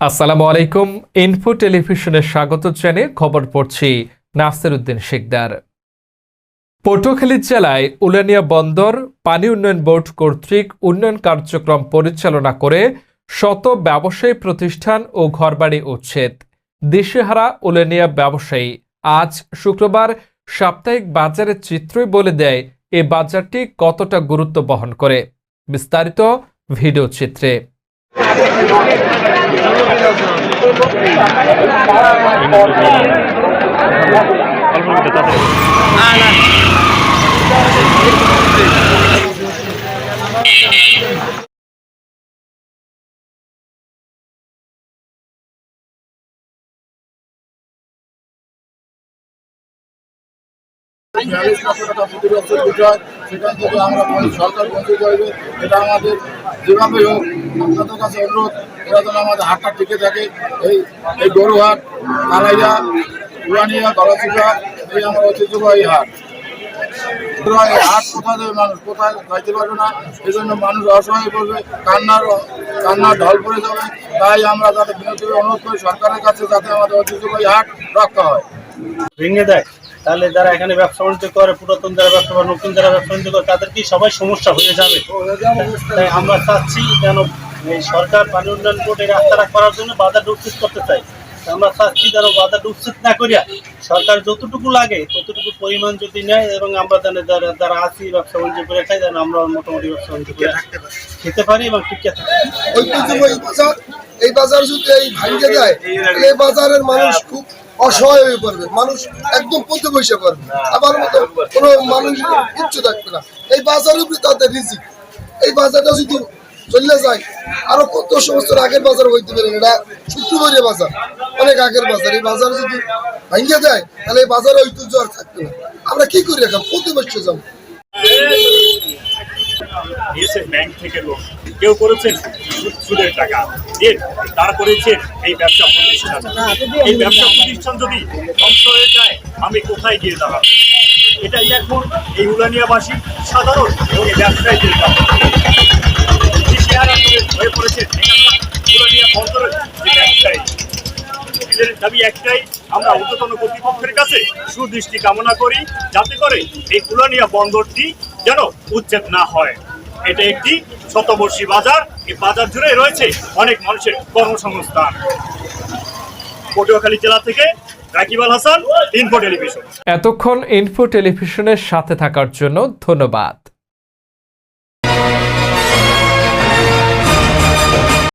আসসালামু আলাইকুম। ইনফো টেলিভিশনে স্বাগত জানিয়ে খবর পড়ছি নাসির উদ্দিন শিকদার। পটুয়াখালী জেলায় উলানিয়া বন্দর পানি উন্নয়ন বোর্ড কর্তৃক উন্নয়ন কার্যক্রম পরিচালনা করে শত ব্যবসায়ী প্রতিষ্ঠান ও ঘরবাড়ি উচ্ছেদ। দিশেহারা উলানিয়া ব্যবসায়ী আজ শুক্রবার সাপ্তাহিক বাজারের চিত্রই বলে দেয় এই বাজারটি কতটা গুরুত্ব বহন করে। বিস্তারিত ভিডিও চিত্রে। সেখান থেকে আমরা সরকার বঞ্চিত হইবে, এটা আমাদের যেভাবে হোক আপনাদের কাছে অনুরোধ, এরা যেন আমাদের হাটটা টিকে থাকে। এই গরুহাট, কালাইয়া, উলানিয়া, গলাচিপা, এই আমার ঐতিহ্যবাহী হাট। এই হাট কোথায় দেবে মানুষ, কোথায় খাইতে পারবে না, এই জন্য মানুষ অসহায় করবে, কান্নার ঢল পড়ে যাবে। তাই আমরা যাতে বিনোদন অনুরোধ করি সরকারের কাছে, যাতে আমাদের ঐতিহ্যবাহী হাট রক্ষা হয়। ভেঙে দেয় তাহলে যারা এখানে ব্যবসা বাণিজ্য করে, পুরাতন যারা ব্যবসা বা নতুন যারা ব্যবসা বাণিজ্য করে, তাদের কি সবাই সমস্যা হয়ে যাবে। তাই আমরা চাচ্ছি যেন এই সরকার পানি উন্নয়ন বোর্ড এই রাস্তাটা করার জন্য বাজারটা উচ্ছেদ করতে চাই। আমরা চাচ্ছি যেন বাজারটা উচ্ছেদ না করিয়া সরকার যতটুকু লাগে ততটুকু পরিমাণ যদি নেয়, এবং আমরা যেন যারা আছি ব্যবসা বাণিজ্য করে খাই, যেন আমরা মোটামুটি ব্যবসা বাণিজ্য করে খেতে পারি এবং টিকে থাকি। এই বাজার যদি এই ভাঙে দেয়, এই বাজারের মানুষ খুব অসহায় হয়ে পড়বে, মানুষ একদম পথে বসে পড়বে, আমার মতো কোনো মানুষ কিচ্ছু থাকবে না। এই বাজারের উপরে তাদের রিজিক। এই বাজারটা যদি চলে যায়, আরো কত সমস্ত আগের বাজার হইতে পারে, এটা শুক্রবারের বাজার, অনেক আগের বাজার। এই বাজার যদি ভাঙে দেয় তাহলে এই বাজারে ঐতিহ্য আর থাকবে না। আমরা কি করি এখন, পথে বসে যাবো। ব্যাংক থেকে লোন কেউ করেছেন সুদের টাকা দিয়ে, তারা করেছেন এই ব্যবসা প্রতিষ্ঠান। এই ব্যবসা প্রতিষ্ঠান যদি ধ্বংস হয়ে যায়, আমি কোথায় গিয়ে দাঁড়াবো? এটাই এখন এই উলানিয়াবাসী সাধারণ এবং এই ব্যবসায়ীদের হয়ে পড়েছে উলানিয়া বন্দরের যে ব্যবসায়ী। এদের দাবি একটাই, আমরা ঊর্ধ্বতন কর্তৃপক্ষের কাছে সুদৃষ্টি কামনা করি, যাতে করে এই উলানিয়া বন্দরটি যেন উচ্ছেদ না হয়। এটা একটি শতবর্ষী বাজার, এই বাজার জুড়ে রয়েছে অনেক মানুষের কর্মসংস্থান। পটুয়াখালী জেলা থেকে রাকিব আল হাসান, ইনফো টেলিভিশন। এতক্ষণ ইনফো টেলিভিশনের সাথে থাকার জন্য ধন্যবাদ।